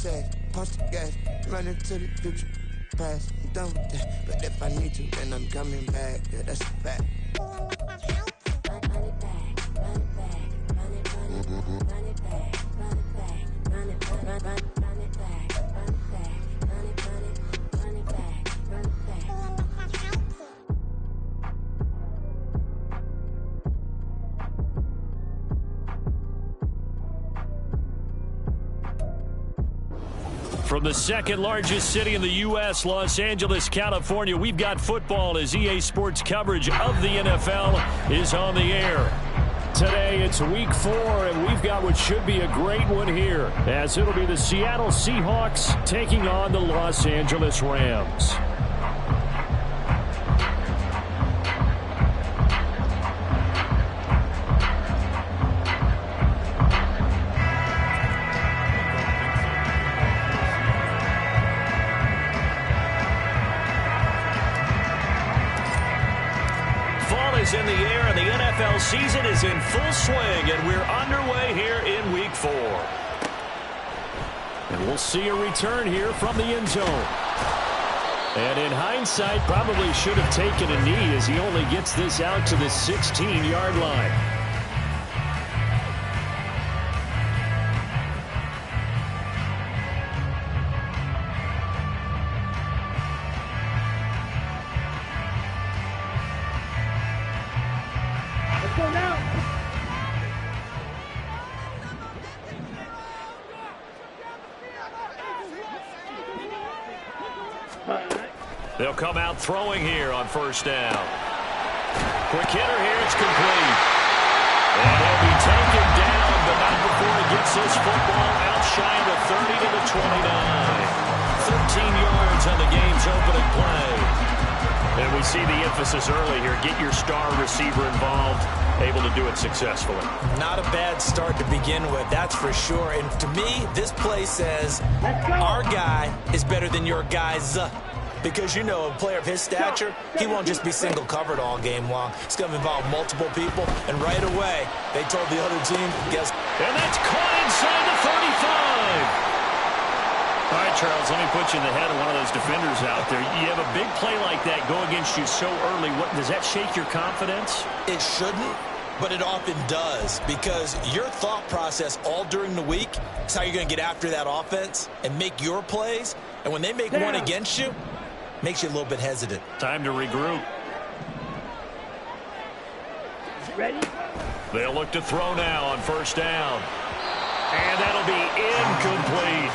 sex, punch the gas, run into the future, past. I'm done with that, but if I need to, then I'm coming back. Yeah, that's a fact. From the second largest city in the U.S., Los Angeles, California, we've got football as EA Sports coverage of the NFL is on the air. Today, it's week 4, and we've got what should be a great one here, as it'll be the Seattle Seahawks taking on the Los Angeles Rams. In the air, and the NFL season is in full swing, and we're underway here in week 4. And we'll see a return here from the end zone. And in hindsight, probably should have taken a knee as he only gets this out to the 16-yard line. They'll come out throwing here on first down. Quick hitter here, it's complete. And he'll be taken down, but not before he gets this football outshined the 30 to the 29. 13 yards on the game's opening play. And we see the emphasis early here. Get your star receiver involved, able to do it successfully. Not a bad start to begin with, that's for sure. And to me, this play says our guy is better than your guys. Because, you know, a player of his stature, he won't just be single covered all game long. It's going to involve multiple people. And right away, they told the other team, guess. And that's caught inside the 35. All right, Charles, let me put you in the head of one of those defenders out there. You have a big play like that go against you so early. Does that shake your confidence? It shouldn't, but it often does. Because your thought process all during the week is how you're going to get after that offense and make your plays. And when they make one against you, makes you a little bit hesitant. Time to regroup. Ready? They'll look to throw now on first down. And that'll be incomplete.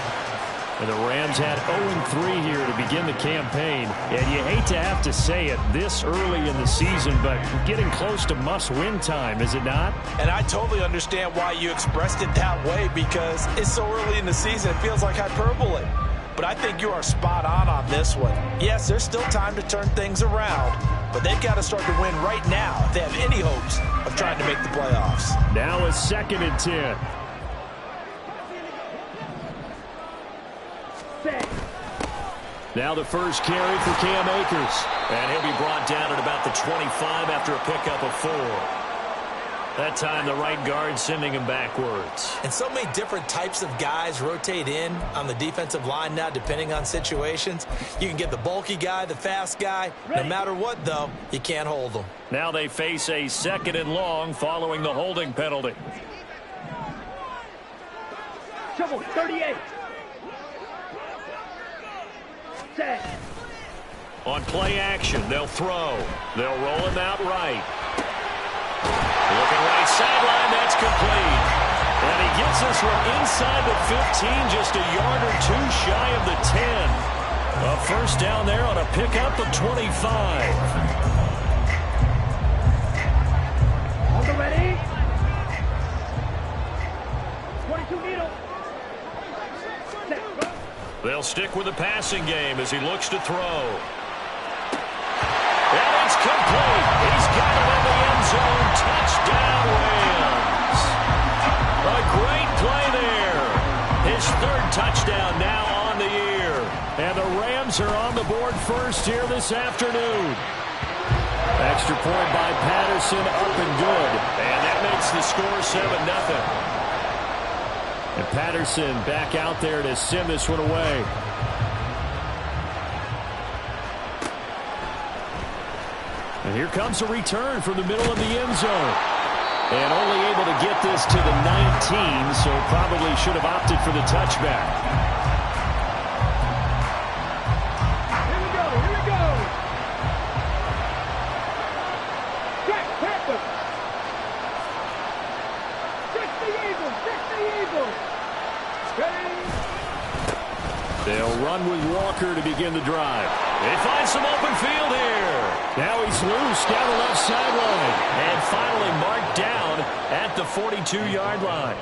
And the Rams had 0-3 here to begin the campaign. And you hate to have to say it this early in the season, but getting close to must-win time, is it not? And I totally understand why you expressed it that way, because it's so early in the season, it feels like hyperbole. But I think you are spot on this one. Yes, there's still time to turn things around, but they've got to start to win right now if they have any hopes of trying to make the playoffs. Now it's 2nd and 10. Now the first carry for Cam Akers. And he'll be brought down at about the 25 after a pickup of 4. That time, the right guard sending him backwards. And so many different types of guys rotate in on the defensive line now, depending on situations. You can get the bulky guy, the fast guy. No matter what, though, you can't hold them. Now they face a 2nd and long following the holding penalty. Trouble, 38. Set. On play action, they'll throw. They'll roll him out right. Looking right sideline, that's complete. And he gets this one inside the 15, just a yard or 2 shy of the 10. A first down there on a pickup of 25. On the ready. 22 needle. They'll stick with the passing game as he looks to throw. And it's complete. He's got it in the end zone. Touchdown, Rams. A great play there. His 3rd touchdown now on the year. And the Rams are on the board first here this afternoon. Extra point by Patterson, up and good. And that makes the score 7-0. And Patterson back out there to send this one away. And here comes a return from the middle of the end zone. And only able to get this to the 19, so probably should have opted for the touchback. They'll run with Walker to begin the drive. They find some open field here. Now he's loose down the left sideline. And finally marked down at the 42-yard line.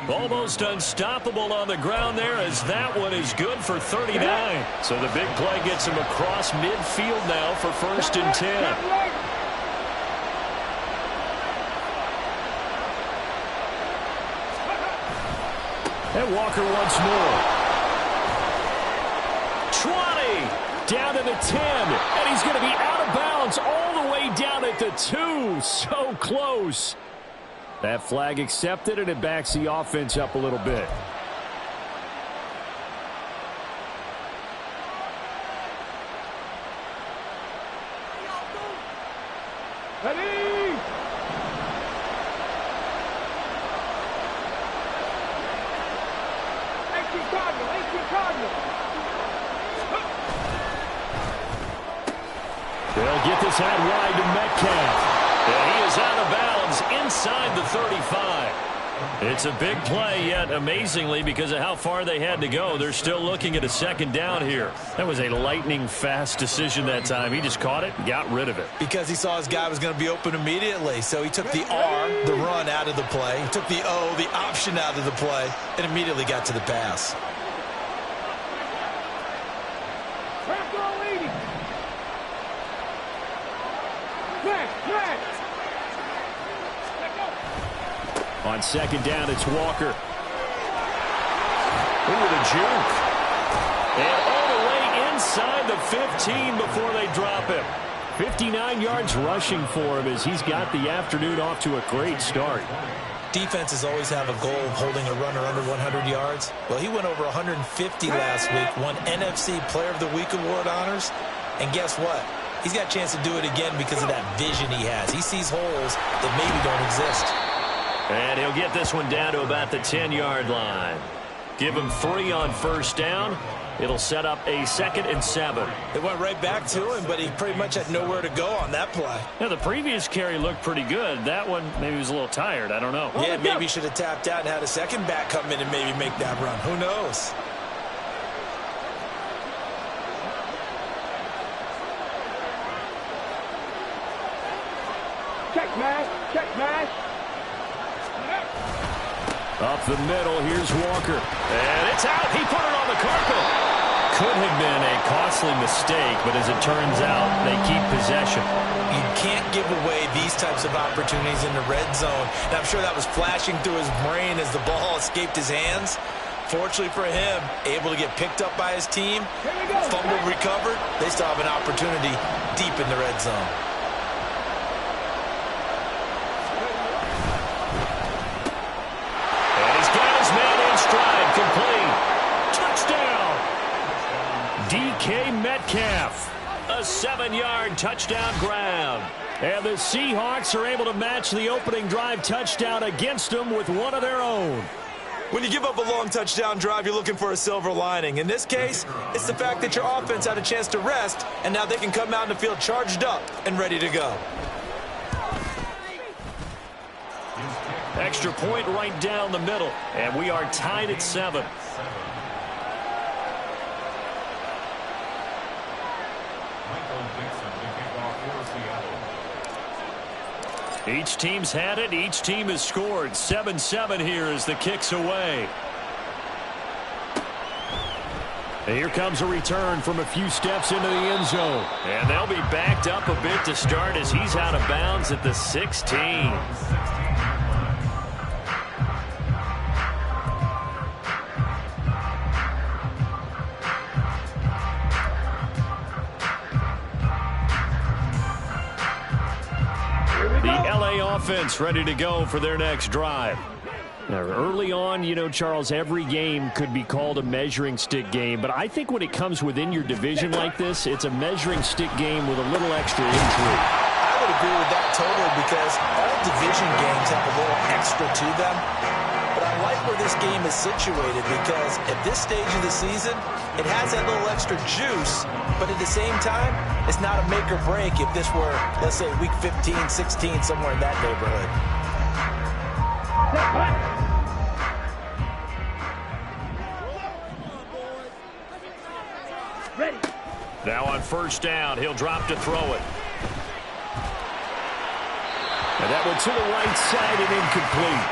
Almost unstoppable on the ground there, as that one is good for 39. So the big play gets him across midfield now for 1st and 10. And Walker once more. 20, down to the 10, and he's going to be out of bounds all the way down at the 2. So close. That flag accepted, and it backs the offense up a little bit. Ready? Cardinal. They'll get this out wide to Metcalf. And he is out of bounds inside the 35. It's a big play, yet amazingly, because of how far they had to go, they're still looking at a 2nd down here. That was a lightning-fast decision that time. He just caught it and got rid of it. Because he saw his guy was going to be open immediately. So he took the R, the run, out of the play. He took the O, the option, out of the play, and immediately got to the pass. On 2nd down, it's Walker. Ooh, the juke. And all the way inside the 15 before they drop him. 59 yards rushing for him as he's got the afternoon off to a great start. Defenses always have a goal of holding a runner under 100 yards. Well, he went over 150 last week, won NFC Player of the Week award honors. And guess what? He's got a chance to do it again because of that vision he has. He sees holes that maybe don't exist. And he'll get this one down to about the 10-yard line. Give him 3 on 1st down. It'll set up a 2nd and 7. It went right back to him, but he pretty much had nowhere to go on that play. Now, the previous carry looked pretty good. That one, maybe he was a little tired. I don't know. Yeah, maybe he should have tapped out and had a 2nd back come in and maybe make that run. Who knows? Check mash. Up the middle, here's Walker. And it's out. He put it on the carpet. Could have been a costly mistake, but as it turns out, they keep possession. You can't give away these types of opportunities in the red zone. And I'm sure that was flashing through his brain as the ball escaped his hands. Fortunately for him, able to get picked up by his team, fumbled, recovered. They still have an opportunity deep in the red zone. Complete. Touchdown. DK Metcalf. A 7-yard touchdown grab. And the Seahawks are able to match the opening drive touchdown against them with one of their own. When you give up a long touchdown drive, you're looking for a silver lining. In this case, it's the fact that your offense had a chance to rest, and now they can come out in the field charged up and ready to go. Extra point right down the middle, and we are tied at 7. Each team's had it. Each team has scored. 7-7 here as the kick's away. And here comes a return from a few steps into the end zone. And they'll be backed up a bit to start as he's out of bounds at the 16. The LA offense ready to go for their next drive. Early on, you know, Charles, every game could be called a measuring stick game. But I think when it comes within your division like this, it's a measuring stick game with a little extra intrigue. I would agree with that totally because all division games have a little extra to them. But I like where this game is situated because at this stage of the season, it has that little extra juice. But at the same time, it's not a make or break if this were, let's say, week 15, 16, somewhere in that neighborhood. Ready. Now on first down, he'll drop to throw it. And that one to the right side and incomplete.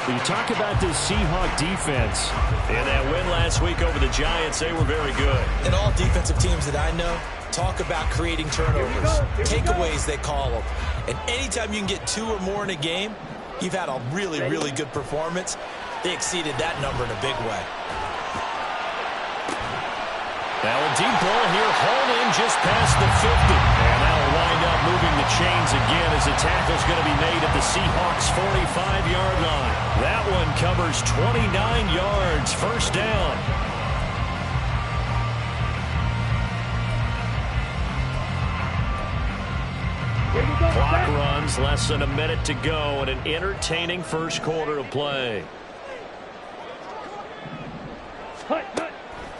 You talk about this Seahawks defense. In that win last week over the Giants, they were very good. And all defensive teams that I know talk about creating turnovers. Takeaways, they call them. And anytime you can get 2 or more in a game, you've had a really, really good performance. They exceeded that number in a big way. Now a deep ball here, hauled in just past the 50. And that'll wind up moving the chains again as the tackle's going to be made at the Seahawks' 45-yard line. That one covers 29 yards, first down. Clock runs, less than a minute to go, and an entertaining first quarter of play.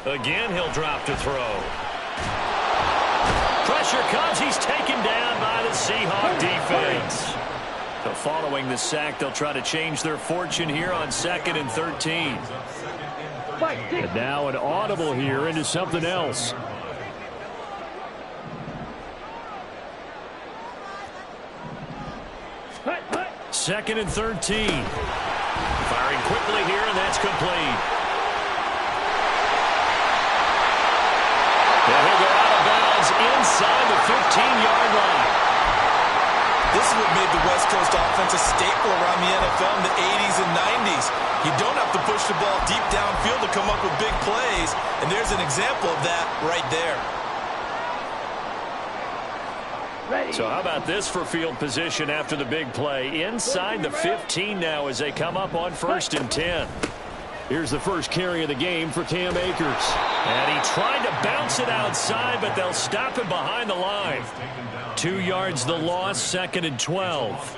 Again, he'll drop to throw. Pressure comes. He's taken down by the Seahawks defense. So following the sack, they'll try to change their fortune here on 2nd and 13. And now an audible here into something else. Second and 13. Firing quickly here, and that's complete. And he'll go out of bounds inside the 15-yard line. This is what made the West Coast offense a staple around the NFL in the 80s and 90s. You don't have to push the ball deep downfield to come up with big plays, and there's an example of that right there. So how about this for field position after the big play? Inside the 15 now as they come up on 1st and 10. Here's the first carry of the game for Cam Akers. And he tried to bounce it outside, but they'll stop him behind the line. 2 yards the loss, 2nd and 12.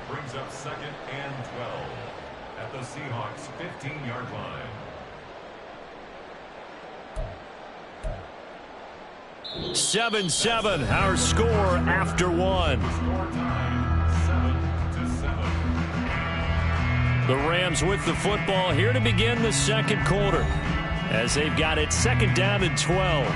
Brings up 2nd and 12 at the Seahawks 15-yard line. 7-7, our score after one. Score time, 7-7. The Rams with the football here to begin the second quarter as they've got it 2nd down and 12.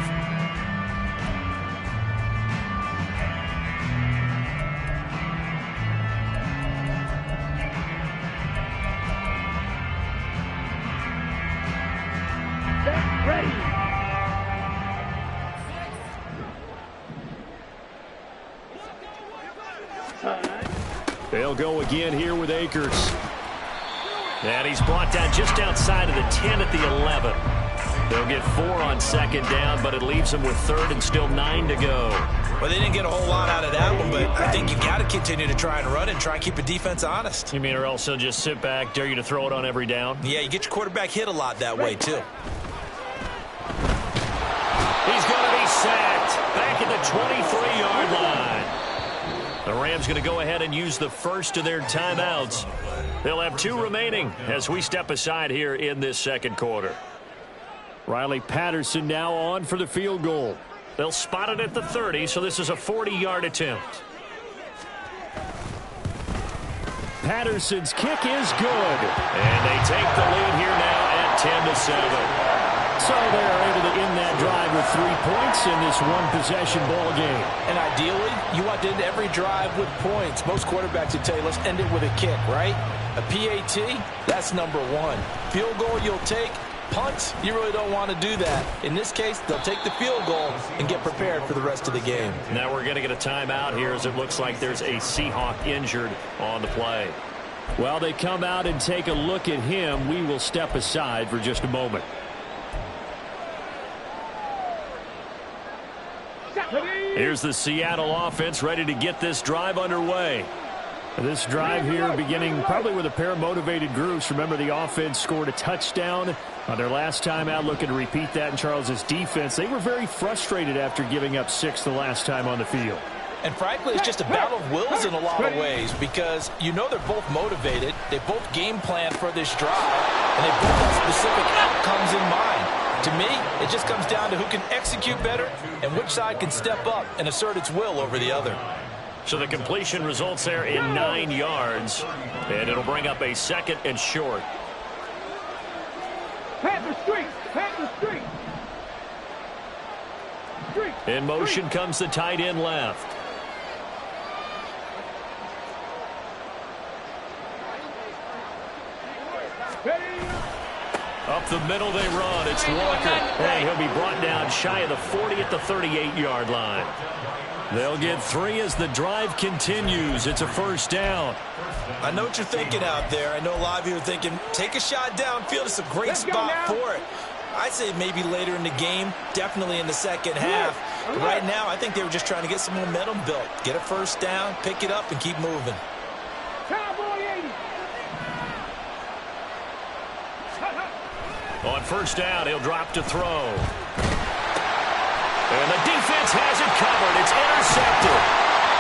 Ready. They'll go again here with Akers. And he's brought down just outside of the 10 at the 11. They'll get 4 on 2nd down, but it leaves them with 3rd and still 9 to go. Well, they didn't get a whole lot out of that one, but I think you got to continue to try and run and try and keep the defense honest. You mean or else they'll just sit back, dare you to throw it on every down? Yeah, you get your quarterback hit a lot that way, too. He's going to be sacked back at the 23-yard line. The Rams going to go ahead and use the first of their timeouts. They'll have 2 remaining as we step aside here in this second quarter. Riley Patterson now on for the field goal. They'll spot it at the 30, so this is a 40-yard attempt. Patterson's kick is good. And they take the lead here now at 10-7. So they're able to end that drive with 3 points in this one-possession ball game. And ideally, you want to end every drive with points. Most quarterbacks would tell you, let's end it with a kick, right? A PAT, that's number 1. Field goal you'll take. Punts, you really don't want to do that. In this case, they'll take the field goal and get prepared for the rest of the game. Now we're going to get a timeout here as it looks like there's a Seahawk injured on the play. While they come out and take a look at him, we will step aside for just a moment. Here's the Seattle offense ready to get this drive underway. This drive here beginning probably with a pair of motivated groups. Remember, the offense scored a touchdown on their last time out, looking to repeat that in Charles's defense. They were very frustrated after giving up 6 the last time on the field. And frankly, it's just a battle of wills in a lot of ways because you know they're both motivated. They both game plan for this drive, and they both have specific outcomes in mind. To me, it just comes down to who can execute better and which side can step up and assert its will over the other. So the completion results there in 9 yards, and it'll bring up a 2nd and short. Panther street! Panther street! In motion comes the tight end left. Up the middle they run. It's Walker. And he'll be brought down shy of the 40 at the 38-yard line. They'll get 3 as the drive continues. It's a 1st down. I know what you're thinking out there. I know a lot of you are thinking, take a shot downfield. It's a great spot for it. I'd say maybe later in the game, definitely in the second half. But right now, I think they were just trying to get some momentum built. Get a 1st down, pick it up, and keep moving. On 1st down, he'll drop to throw. And the defense has it covered. It's intercepted.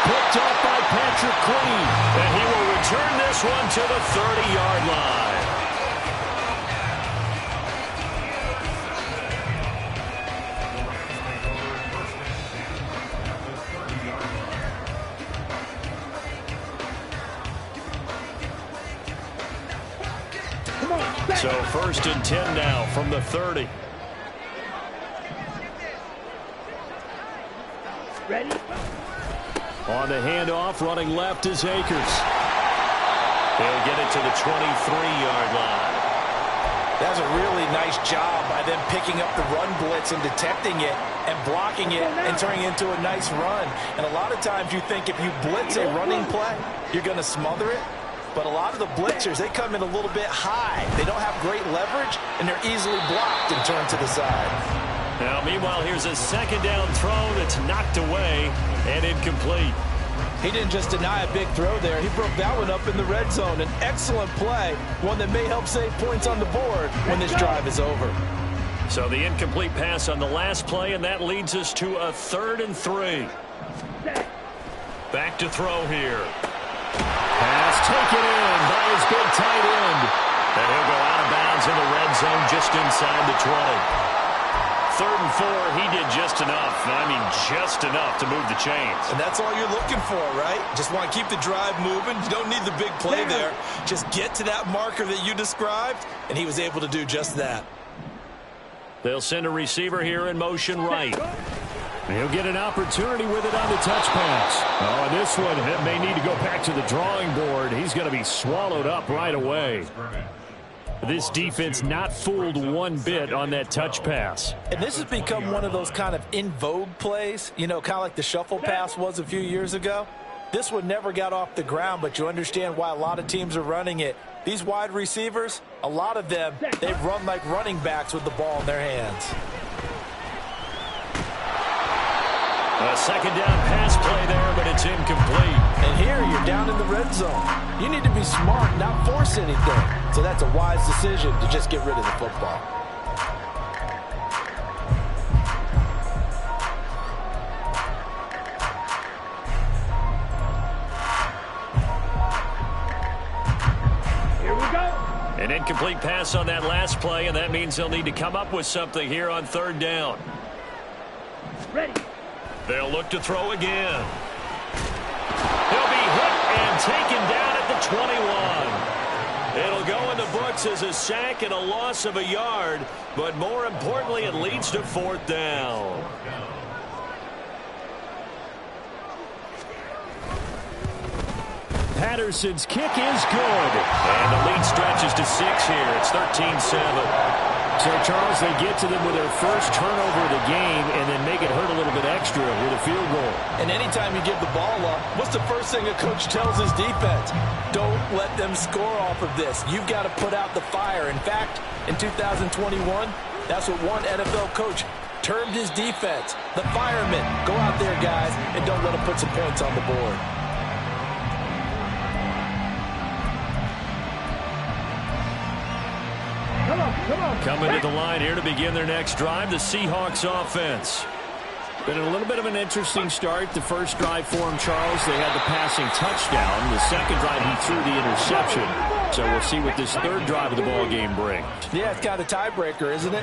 Picked up by Patrick Queen. And he will return this one to the 30-yard line. So 1st and 10 now from the 30. Ready? On the handoff, running left is Akers. They'll get it to the 23-yard line. That's a really nice job by them picking up the run blitz and detecting it and blocking it and turning it into a nice run. And a lot of times you think if you blitz a running play, you're going to smother it. But a lot of the blitzers, they come in a little bit high. They don't have great leverage, and they're easily blocked and turned to the side. Now, meanwhile, here's a 2nd down throw that's knocked away and incomplete. He didn't just deny a big throw there. He broke that one up in the red zone. An excellent play, one that may help save points on the board when this drive is over. So the incomplete pass on the last play, and that leads us to a 3rd and 3. Back to throw here. Pass taken in by his big tight end. And he'll go out of bounds in the red zone just inside the 20. 3rd and 4, he did just enough. I mean, just enough to move the chains. And that's all you're looking for, right? Just want to keep the drive moving. You don't need the big play there. Just get to that marker that you described, and he was able to do just that. They'll send a receiver here in motion right. He'll get an opportunity with it on the touch pass. Oh, this one may need to go back to the drawing board. He's going to be swallowed up right away. This defense not fooled one bit on that touch pass. And this has become one of those kind of in vogue plays, you know, kind of like the shuffle pass was a few years ago. This one never got off the ground, but you understand why a lot of teams are running it. These wide receivers, a lot of them, they run like running backs with the ball in their hands. A 2nd down pass play there, but it's incomplete. And here you're down in the red zone. You need to be smart, not force anything. So that's a wise decision to just get rid of the football. Here we go. An incomplete pass on that last play, and that means they'll need to come up with something here on 3rd down. Ready. They'll look to throw again. He'll be hit and taken down at the 21. It'll go in the books as a sack and a loss of a yard, but more importantly, it leads to 4th down. Patterson's kick is good. And the lead stretches to 6 here. It's 13-7. So, Charles, they get to them with their first turnover of the game and then make it hurt a little bit extra with a field goal. And anytime you give the ball up, what's the first thing a coach tells his defense? Don't let them score off of this. You've got to put out the fire. In fact, in 2021, that's what one NFL coach termed his defense. The firemen. Go out there, guys, and don't let them put some points on the board. Coming to the line here to begin their next drive, the Seahawks offense. Been a little bit of an interesting start. The first drive for him, Charles, they had the passing touchdown. The second drive, he threw the interception. So we'll see what this third drive of the ball game brings. Yeah, it's kind of a tiebreaker, isn't it?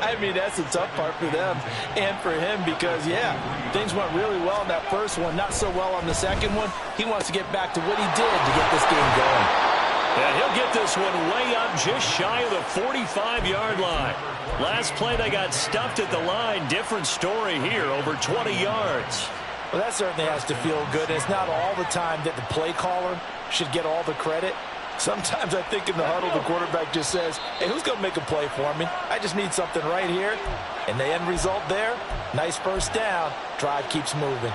I mean, that's the tough part for them and for him because, yeah, things went really well in that first one, not so well on the second one. He wants to get back to what he did to get this game going. Yeah, he'll get this one way up just shy of the 45-yard line. Last play, they got stuffed at the line. Different story here, over 20 yards. Well, that certainly has to feel good. It's not all the time that the play caller should get all the credit. Sometimes I think in the huddle, the quarterback just says, hey, who's going to make a play for me? I just need something right here. And the end result there, nice first down. Drive keeps moving.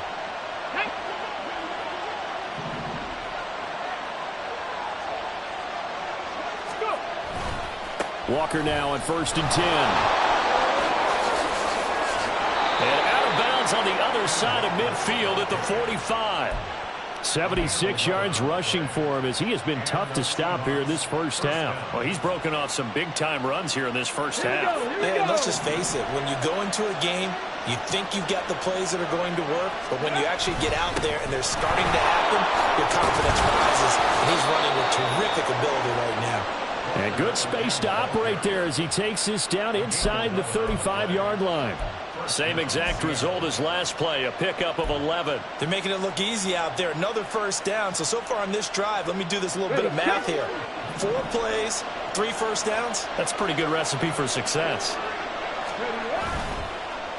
Walker now on 1st and 10. And out of bounds on the other side of midfield at the 45. 76 yards rushing for him as he has been tough to stop here in this first half. Well, he's broken off some big-time runs here in this first half. Yeah, and let's just face it. When you go into a game, you think you've got the plays that are going to work, but when you actually get out there and they're starting to happen, your confidence rises, and he's running with terrific ability right now. And good space to operate there as he takes this down inside the 35-yard line. Same exact result as last play, a pickup of 11. They're making it look easy out there. Another first down. So far on this drive, let me do this little bit of math here. 4 plays, 3 first downs. That's a pretty good recipe for success.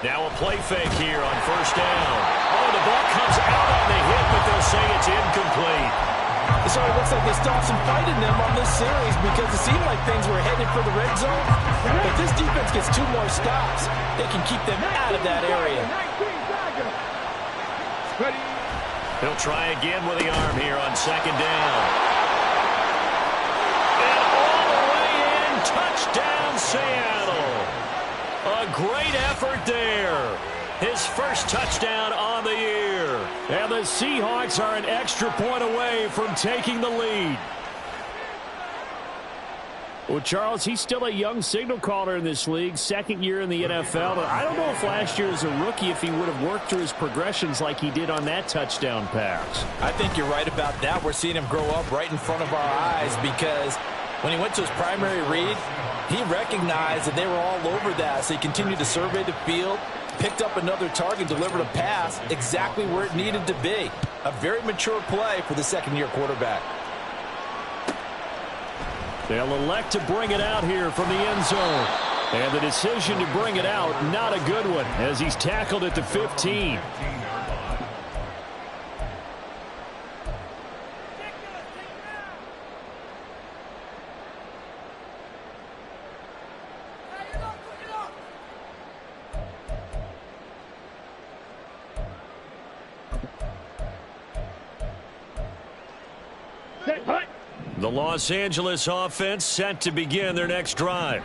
Now a play fake here on first down. Oh, the ball comes out on the hit, but they'll say it's incomplete. It sort of looks like they still have some fight in them on this series because it seemed like things were headed for the red zone. If this defense gets 2 more stops, they can keep them out of that area. He'll try again with the arm here on 2nd down. And all the way in, touchdown Seattle. A great effort there. His first touchdown on the year. And the Seahawks are an extra point away from taking the lead. Well, Charles, he's still a young signal caller in this league, 2nd year in the NFL. But I don't know if last year as a rookie, if he would have worked through his progressions like he did on that touchdown pass. I think you're right about that. We're seeing him grow up right in front of our eyes because when he went to his primary read, he recognized that they were all over that. So he continued to survey the field, picked up another target, delivered a pass exactly where it needed to be. A very mature play for the 2nd-year quarterback. They'll elect to bring it out here from the end zone. And the decision to bring it out, not a good one, as he's tackled at the 15. The Los Angeles offense set to begin their next drive.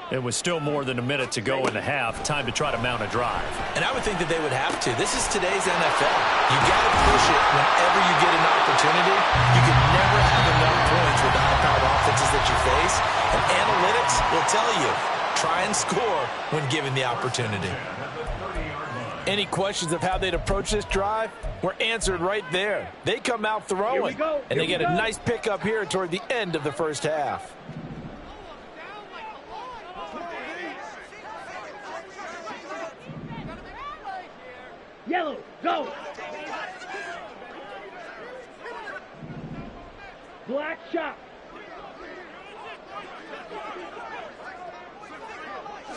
It was still more than a minute to go in the half. Time to try to mount a drive. And I would think that they would have to. This is today's NFL. You got to push it whenever you get an opportunity. You can never have enough points with the high-powered offenses that you face. And analytics will tell you, try and score when given the opportunity. Any questions of how they'd approach this drive were answered right there. They come out throwing, and they get a nice pickup here toward the end of the first half. Yellow, go! Black shot.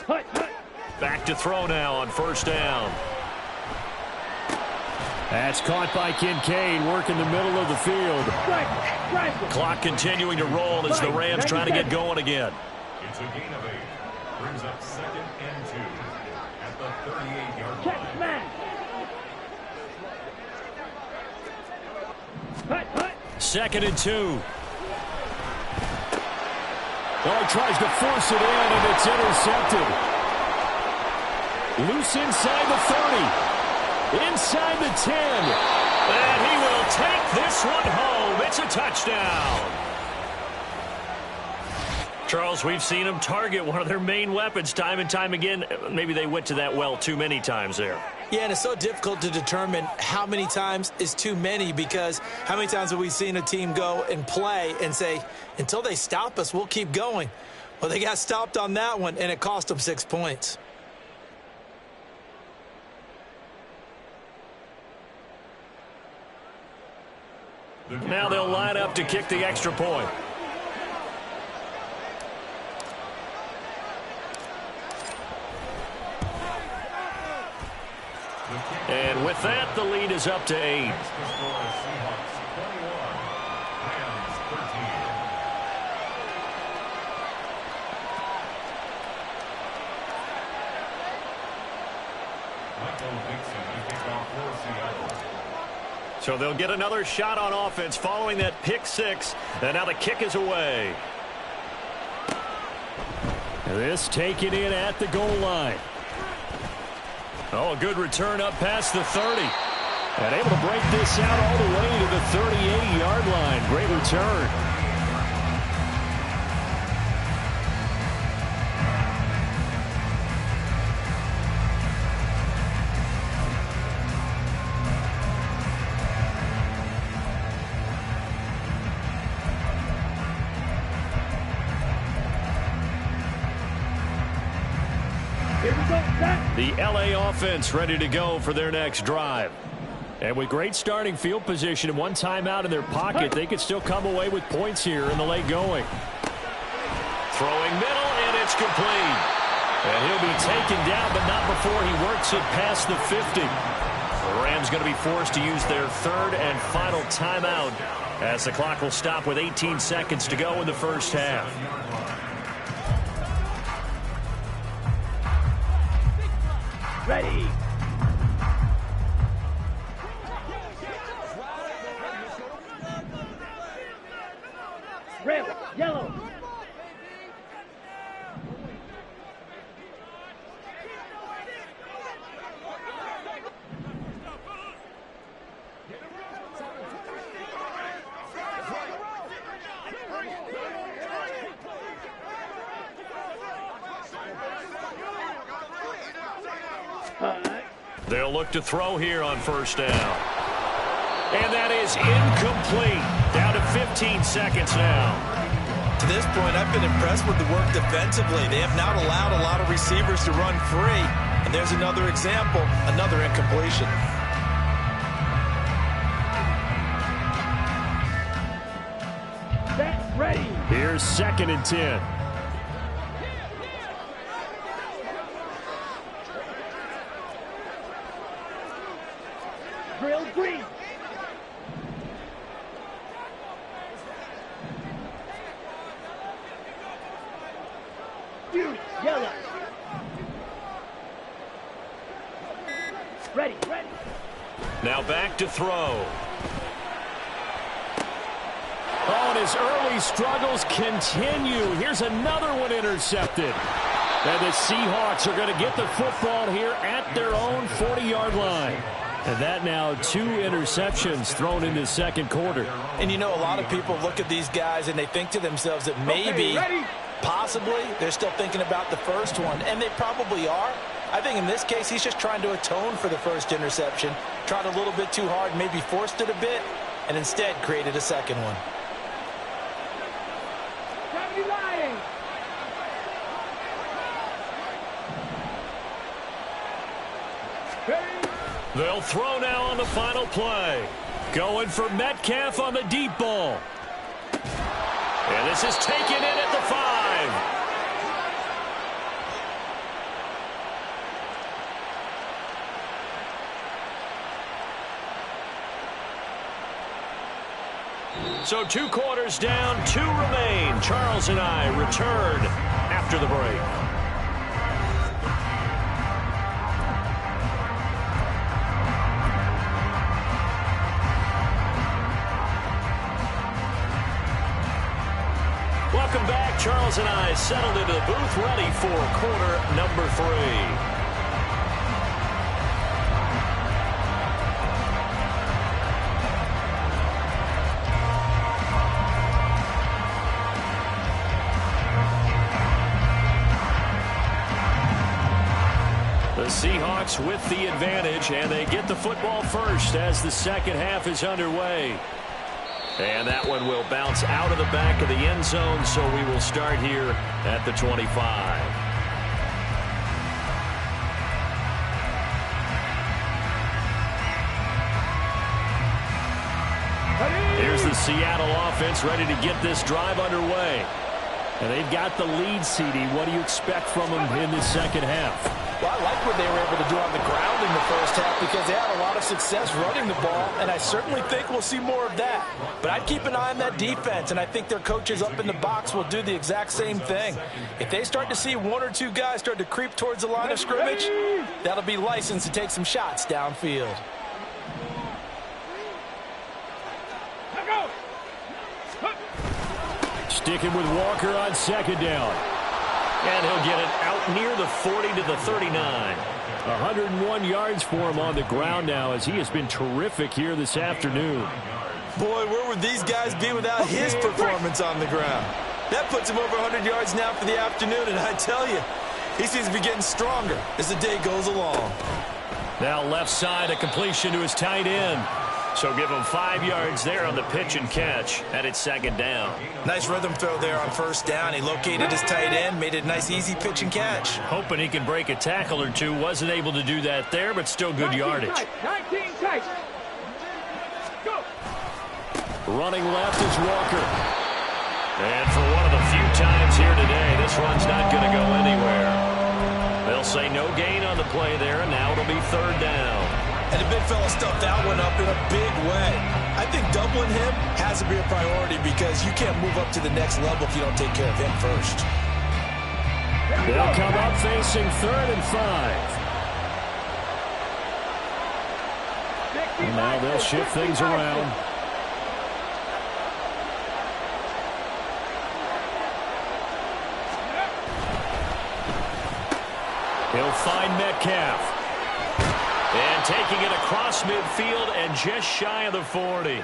Hut, hut. Back to throw now on first down. That's caught by Kincaid, working the middle of the field. Clock continuing to roll as the Rams trying to get going again. It's a gain of 8. Brings up 2nd and 2 at the 38-yard line. Check smash. Hut, hut. 2nd and 2. Oh, he tries to force it in, and it's intercepted. Loose inside the 30. Inside the 10. And he will take this one home. It's a touchdown. Charles, we've seen them target one of their main weapons time and time again. Maybe they went to that well too many times there. Yeah, and it's so difficult to determine how many times is too many, because how many times have we seen a team go and play and say, until they stop us, we'll keep going. Well, they got stopped on that one, and it cost them 6 points. Now they'll line up to kick the extra point. And with that, the lead is up to 8. So they'll get another shot on offense following that pick 6. And now the kick is away. This taken in at the goal line. Oh, a good return up past the 30. And able to break this out all the way to the 38-yard line. Great return. The LA offense ready to go for their next drive. And with great starting field position and one timeout in their pocket, they could still come away with points here in the late going. Throwing middle, and it's complete. And he'll be taken down, but not before he works it past the 50. The Rams going to be forced to use their third and final timeout as the clock will stop with 18 seconds to go in the first half. Ready. Red, yellow. They'll look to throw here on first down. And that is incomplete. Down to 15 seconds now. To this point, I've been impressed with the work defensively. They have not allowed a lot of receivers to run free. And there's another example, another incompletion. Set, ready. Here's 2nd and 10. Drill green. Fury, yellow. Ready, ready. Now back to throw. Oh, and his early struggles continue. Here's another one intercepted. And the Seahawks are going to get the football here at their own 40-yard line. And that now 2 interceptions thrown in the second quarter. And you know, a lot of people look at these guys and they think to themselves that maybe, possibly, they're still thinking about the first one. And they probably are. I think in this case, he's just trying to atone for the first interception. Tried a little bit too hard, maybe forced it a bit, and instead created a second one. They'll throw now on the final play. Going for Metcalf on the deep ball. And this is taken in at the 5. So 2 quarters down, 2 remain. Charles and I return after the break. Welcome back. Charles and I settled into the booth, ready for quarter number 3. The Seahawks with the advantage, and they get the football first as the second half is underway. And that one will bounce out of the back of the end zone, so we will start here at the 25. Here's the Seattle offense ready to get this drive underway. And they've got the lead, CD. What do you expect from them in the second half? Well, I like what they were able to do on the ground in the first half because they had a lot of success running the ball, and I certainly think we'll see more of that. But I'd keep an eye on that defense, and I think their coaches up in the box will do the exact same thing. If they start to see one or two guys start to creep towards the line of scrimmage, that'll be licensed to take some shots downfield. Sticking with Walker on second down. And he'll get it out near the 40 to the 39. 101 yards for him on the ground now as he has been terrific here this afternoon. Boy, where would these guys be without his performance on the ground? That puts him over 100 yards now for the afternoon, and I tell you, he seems to be getting stronger as the day goes along. Now left side, a completion to his tight end. So give him 5 yards there on the pitch and catch, and it's second down. Nice rhythm throw there on first down. He located his tight end, made it a nice, easy pitch and catch. Hoping he can break a tackle or two. Wasn't able to do that there, but still good yardage. 19 tight. Go. Running left is Walker. And for one of the few times here today, this run's not going to go anywhere. They'll say no gain on the play there, and now it'll be third down. And the big fella stuffed that one up in a big way. I think doubling him has to be a priority because you can't move up to the next level if you don't take care of him first. They'll come up facing 3rd and 5. And now they'll shift things around. He'll find Metcalf. And taking it across midfield and just shy of the 40.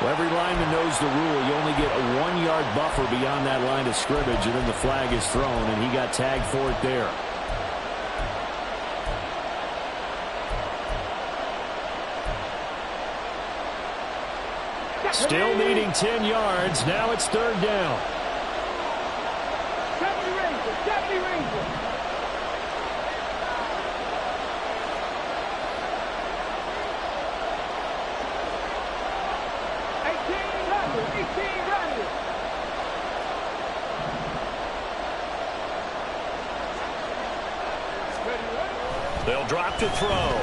Well, every lineman knows the rule. You only get a 1-yard buffer beyond that line of scrimmage, and then the flag is thrown, and he got tagged for it there. Still needing 10 yards. Now it's third down. 70 Rangers, 70 Rangers. 1800. They'll drop to throw.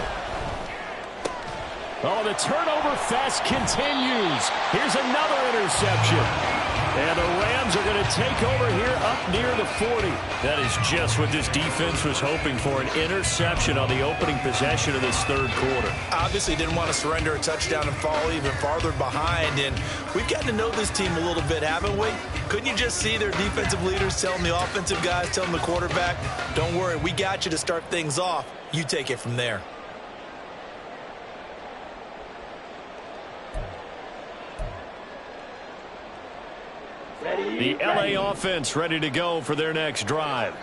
Oh, the turnover fest continues. Here's another interception. And the Rams are going to take over here up near the 40. That is just what this defense was hoping for, an interception on the opening possession of this third quarter. Obviously didn't want to surrender a touchdown and fall even farther behind. And we've gotten to know this team a little bit, haven't we? Couldn't you just see their defensive leaders telling the offensive guys, telling the quarterback, don't worry, we got you to start things off. You take it from there. The LA offense ready to go for their next drive.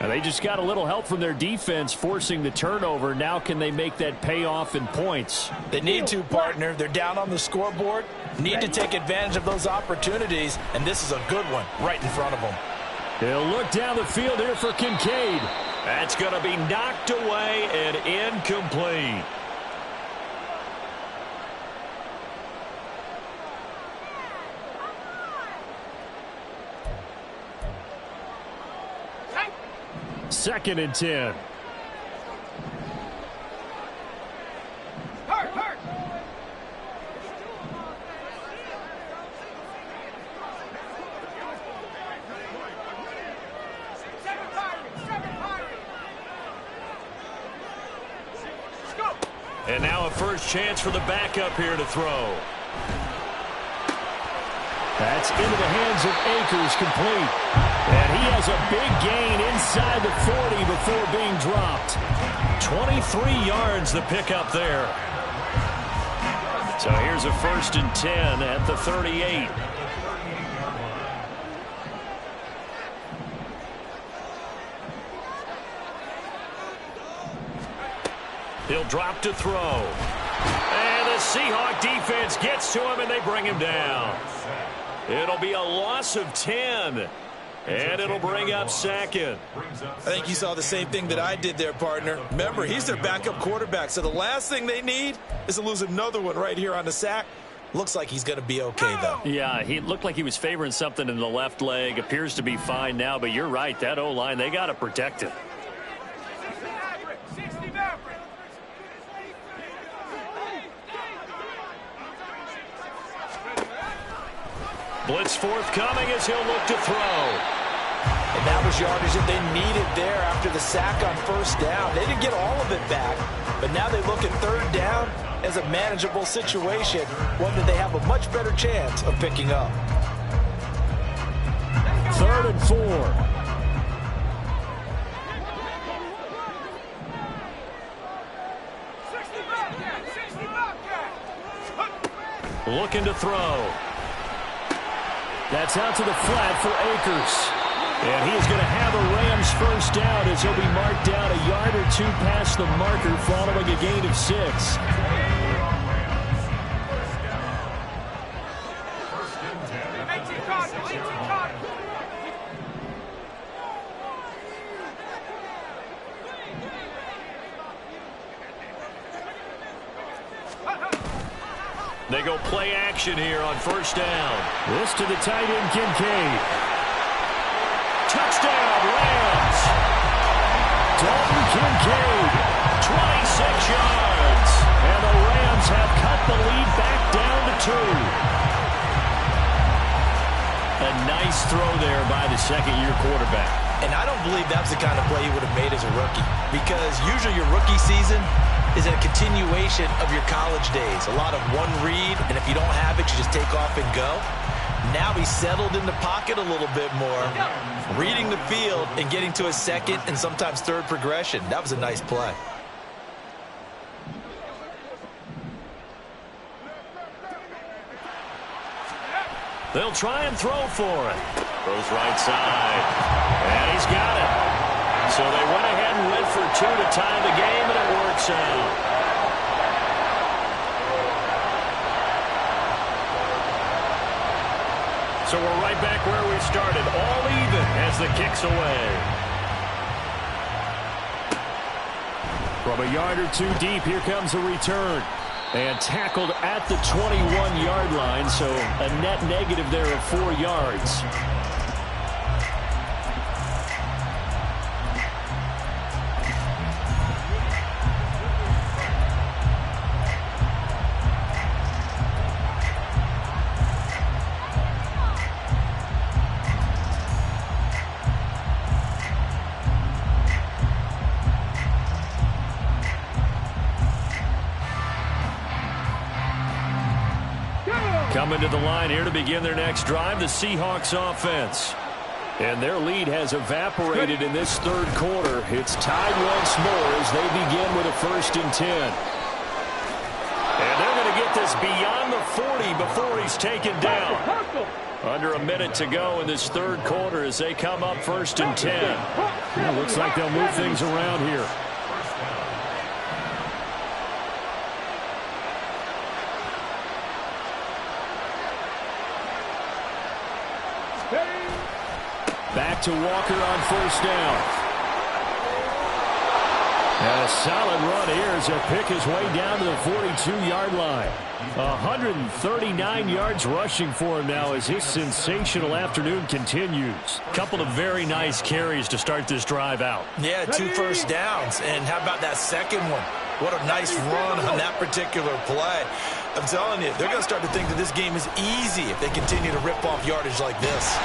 And they just got a little help from their defense forcing the turnover. Now can they make that pay off in points? They need to, partner. They're down on the scoreboard. Need to take advantage of those opportunities. And this is a good one right in front of them. He'll look down the field here for Kincaid. That's going to be knocked away and incomplete. Second and 10. Hurt. And now a first chance for the backup here to throw. That's into the hands of Akers, complete. And he has a big gain inside the 40 before being dropped. 23 yards the pickup there. So here's a 1st and 10 at the 38. He'll drop to throw. And the Seahawk defense gets to him, and they bring him down. It'll be a loss of 10. And it'll bring up second. I think you saw the same thing that I did there, partner. Remember, he's their backup quarterback, so the last thing they need is to lose another one right here on the sack. Looks like he's going to be okay, though. Yeah, he looked like he was favoring something in the left leg. Appears to be fine now, but you're right. That O-line, they got to protect it. Blitz forthcoming as he'll look to throw. And that was yardage that they needed there after the sack on first down. They didn't get all of it back, but now they look at third down as a manageable situation, one that they have a much better chance of picking up. 3rd and 4. Looking to throw. That's out to the flat for Akers. And he is going to have a Rams first down as he'll be marked down a yard or two past the marker following a gain of 6. They go play action here on first down. This to the tight end, Kincaid. Touchdown, Rams. Dalton Kincaid. 26 yards. And the Rams have cut the lead back down to 2. A nice throw there by the second-year quarterback. And I don't believe that's the kind of play he would have made as a rookie, because usually your rookie season is a continuation of your college days. A lot of one read, and if you don't have it, you just take off and go. Now he's settled in the pocket a little bit more, reading the field and getting to a second and sometimes third progression. That was a nice play. They'll try and throw for it. Throws right side. And he's got it. So they went ahead and went for 2 to tie the game, and it works out. So we're right back where we started, all even as the kick's away. From a yard or two deep, here comes a return. And tackled at the 21-yard line, so a net negative there of 4 yards. Coming to the line here to begin their next drive, the Seahawks offense. And their lead has evaporated in this third quarter. It's tied once more as they begin with a 1st and 10. And they're going to get this beyond the 40 before he's taken down. Under a minute to go in this third quarter as they come up 1st and 10. Well, looks like they'll move things around here. Back to Walker on 1st down. And a solid run here as he'll pick his way down to the 42-yard line. 139 yards rushing for him now as his sensational afternoon continues. Couple of very nice carries to start this drive out. Yeah, 2 first downs. And how about that second one? What a nice run on that particular play. I'm telling you, they're going to start to think that this game is easy if they continue to rip off yardage like this.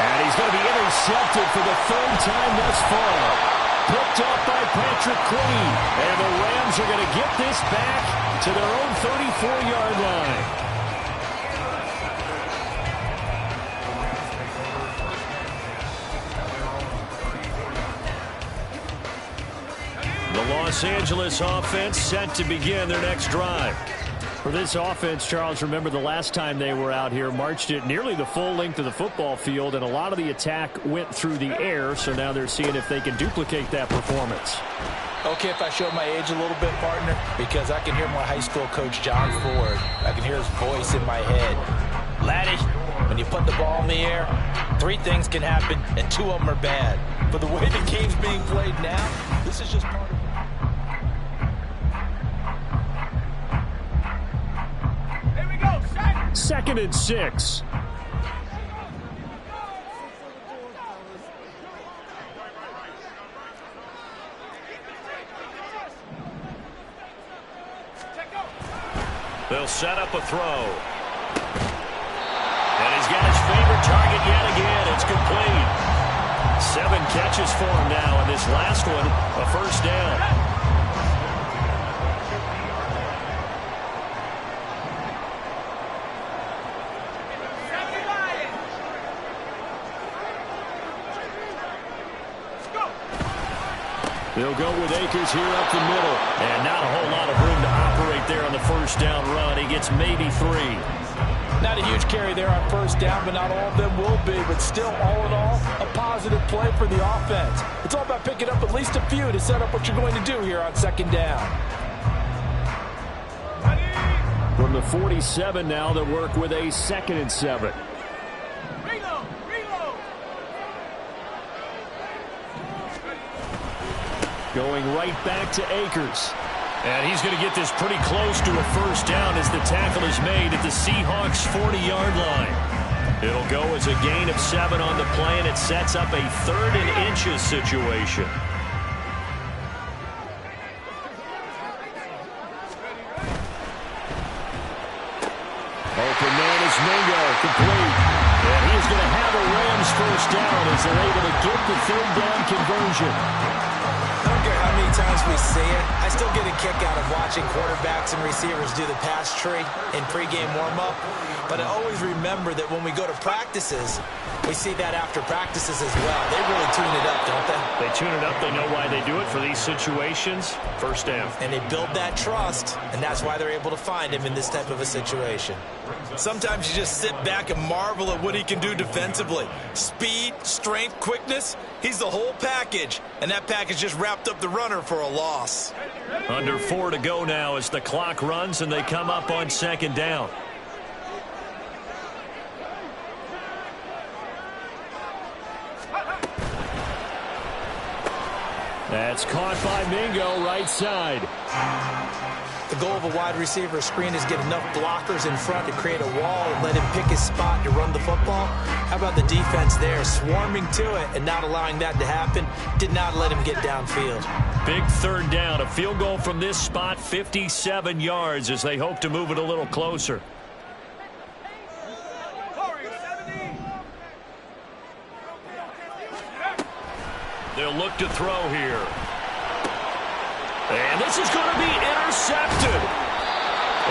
And he's going to be intercepted for the 3rd time thus far. Picked up by Patrick Queen. And the Rams are going to get this back to their own 34-yard line. The Los Angeles offense set to begin their next drive. For this offense, Charles, remember the last time they were out here, marched it nearly the full length of the football field, and a lot of the attack went through the air, so now they're seeing if they can duplicate that performance. Okay, if I show my age a little bit, partner, because I can hear my high school coach, John Ford. I can hear his voice in my head. Laddie, when you put the ball in the air, 3 things can happen, and 2 of them are bad. But the way the game's being played now, this is just part of it. Here we go, set. 2nd and 6. They'll set up a throw. And he's got his favorite target yet again. It's complete. 7 catches for him now, and this last one, a first down. They'll go with Akers here up the middle. And not a whole lot of room to operate there on the first down run. He gets maybe 3. Not a huge carry there on first down, but not all of them will be. But still, all in all, a positive play for the offense. It's all about picking up at least a few to set up what you're going to do here on 2nd down. From the 47 now, they'll work with a 2nd and 7. Reload, reload. Going right back to Akers. And he's going to get this pretty close to a first down as the tackle is made at the Seahawks 40-yard line. It'll go as a gain of 7 on the play, and it sets up a 3rd and inches situation. Open man is Mingo, complete. And he's going to have a Rams first down as they're able to get the 3rd down conversion. I don't care how many times we see it, I still get a kick out of watching quarterbacks and receivers do the pass tree in pregame warm-up. But I always remember that when we go to practices, we see that after practices as well. They really tune it up, don't they? They tune it up. They know why they do it for these situations. First down. And they build that trust, and that's why they're able to find him in this type of a situation. Sometimes you just sit back and marvel at what he can do defensively. Speed, strength, quickness, he's the whole package. And that package just wrapped up the runner for a loss. Under 4 to go now as the clock runs and they come up on 2nd down. That's caught by Mingo, right side. The goal of a wide receiver screen is get enough blockers in front to create a wall and let him pick his spot to run the football. How about the defense there, swarming to it and not allowing that to happen? Did not let him get downfield. Big 3rd down, a field goal from this spot, 57 yards as they hope to move it a little closer. They'll look to throw here. And this is going to be intercepted.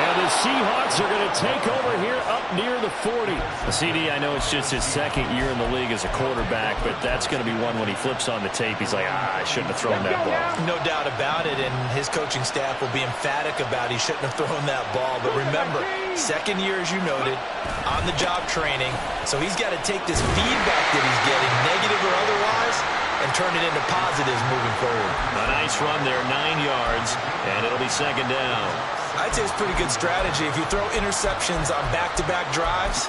And the Seahawks are going to take over here up near the 40. The CD, I know it's just his 2nd year in the league as a quarterback, but that's going to be one when he flips on the tape. He's like, I shouldn't have thrown that ball. No doubt about it, and his coaching staff will be emphatic about he shouldn't have thrown that ball. But remember, 2nd year, as you noted, on-the-job training, so he's got to take this feedback that he's getting, negative or otherwise, and turn it into positives moving forward. A nice run there, 9 yards, and it'll be 2nd down. I'd say it's pretty good strategy. If you throw interceptions on back-to-back drives,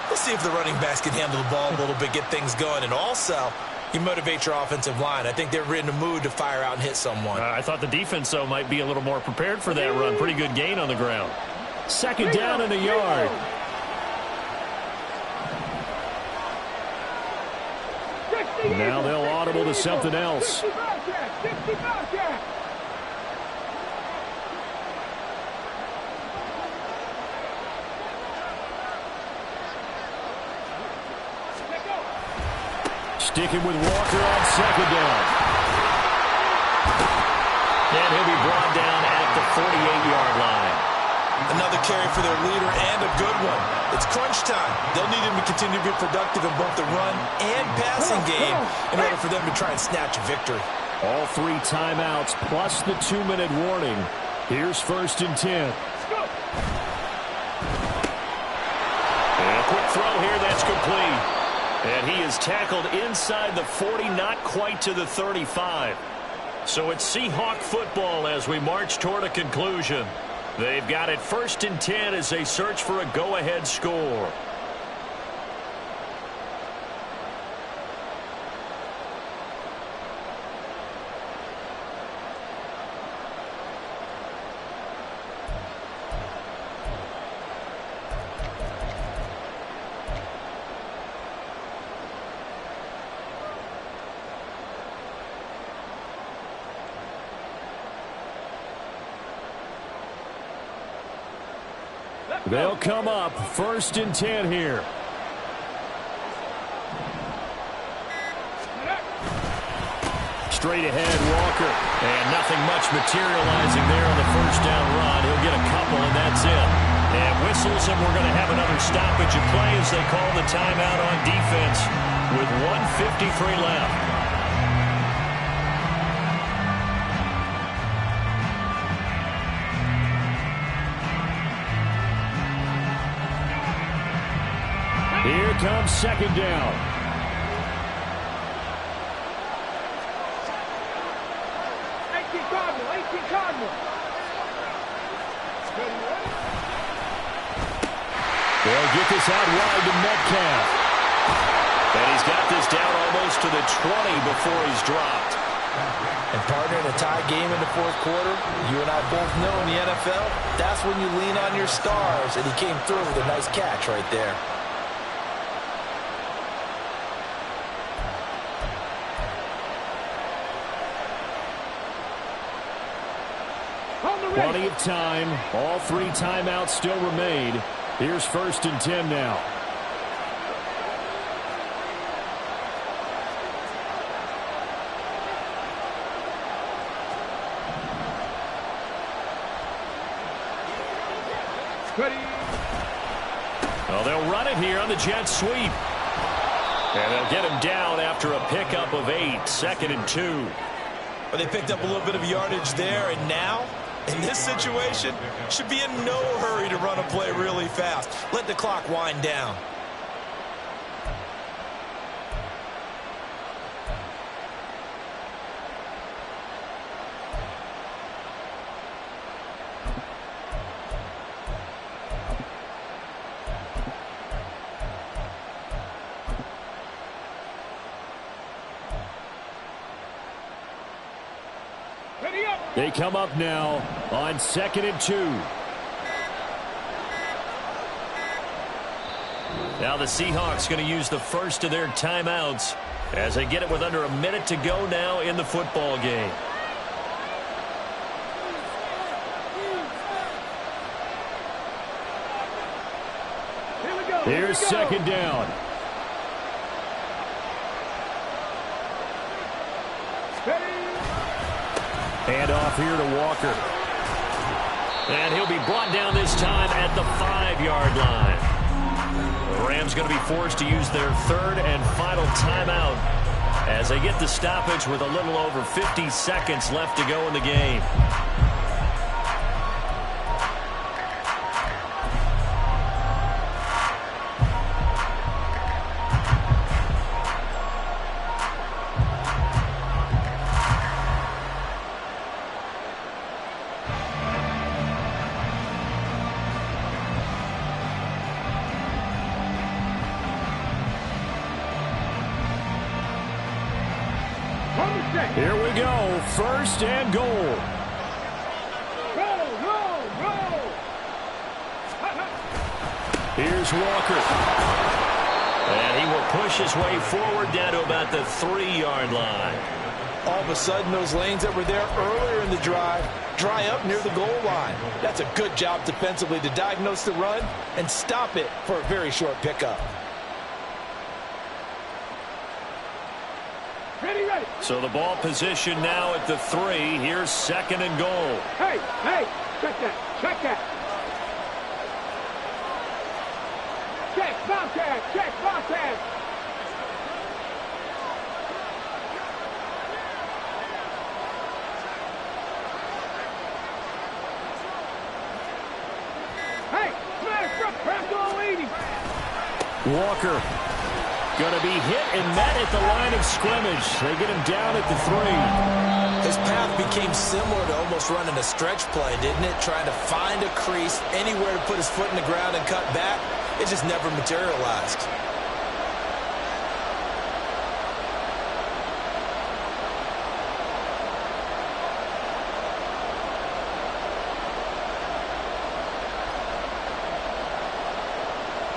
we'll see if the running backs can handle the ball a little bit, get things going, and also you motivate your offensive line. I think they're in the mood to fire out and hit someone. I thought the defense, though, might be a little more prepared for that run. Pretty good gain on the ground. 2nd down and a yard. Now they'll audible to something else. Sticking with Walker on 2nd down. And he'll be brought down at the 48-yard line. Another carry for their leader and a good one. It's crunch time. They'll need him to continue to be productive in both the run and passing game in order for them to try and snatch a victory. All 3 timeouts plus the 2-minute warning. Here's 1st and 10. incomplete. And he is tackled inside the 40, not quite to the 35. So it's Seahawk football as we march toward a conclusion. They've got it 1st and 10 as they search for a go-ahead score. They'll come up 1st and 10 here. Straight ahead, Walker. And nothing much materializing there on the 1st down run. He'll get a couple, and that's it. And whistles, and we're going to have another stoppage of play as they call the timeout on defense with 1:53 left. Here comes 2nd down. 18 Cardinal. They'll get this out wide to Metcalf. And he's got this down almost to the 20 before he's dropped. And partner, in a tie game in the 4th quarter, you and I both know in the NFL, that's when you lean on your stars, and he came through with a nice catch right there. Plenty of time. All 3 timeouts still remain. Here's 1st and 10 now. Well, they'll run it here on the jet sweep. And they'll get him down after a pickup of 8. 2nd and 2. Well, they picked up a little bit of yardage there, and now, in this situation, should be in no hurry to run a play really fast. Let the clock wind down. They come up now on 2nd and 2. Now the Seahawks going to use the first of their timeouts as they get it with under a minute to go now in the football game. Here's 2nd down. Hand off here to Walker. And he'll be brought down this time at the 5-yard line. The Rams going to be forced to use their 3rd and final timeout as they get the stoppage with a little over 50 seconds left to go in the game. Here we go, 1st and goal. Roll. Here's Walker. And he will push his way forward down to about the 3-yard line. All of a sudden, those lanes that were there earlier in the drive dry up near the goal line. That's a good job defensively to diagnose the run and stop it for a very short pickup. Ready. So the ball position now at the 3. Here's 2nd and goal. Hey, check that. Check, Bobcat. Hey, smash, press all 80. Walker going to be hit and met at the line of scrimmage. They get him down at the 3. His path became similar to almost running a stretch play, didn't it? Trying to find a crease, anywhere to put his foot in the ground and cut back. It just never materialized.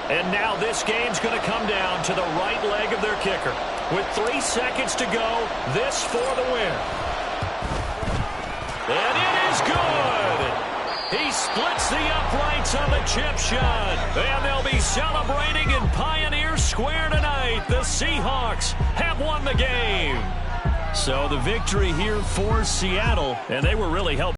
And now this game's going to come down to the right leg of their kicker. With 3 seconds to go, this for the win. And it is good. He splits the uprights on the chip shot. And they'll be celebrating in Pioneer Square tonight. The Seahawks have won the game. So the victory here for Seattle, and they were really helped.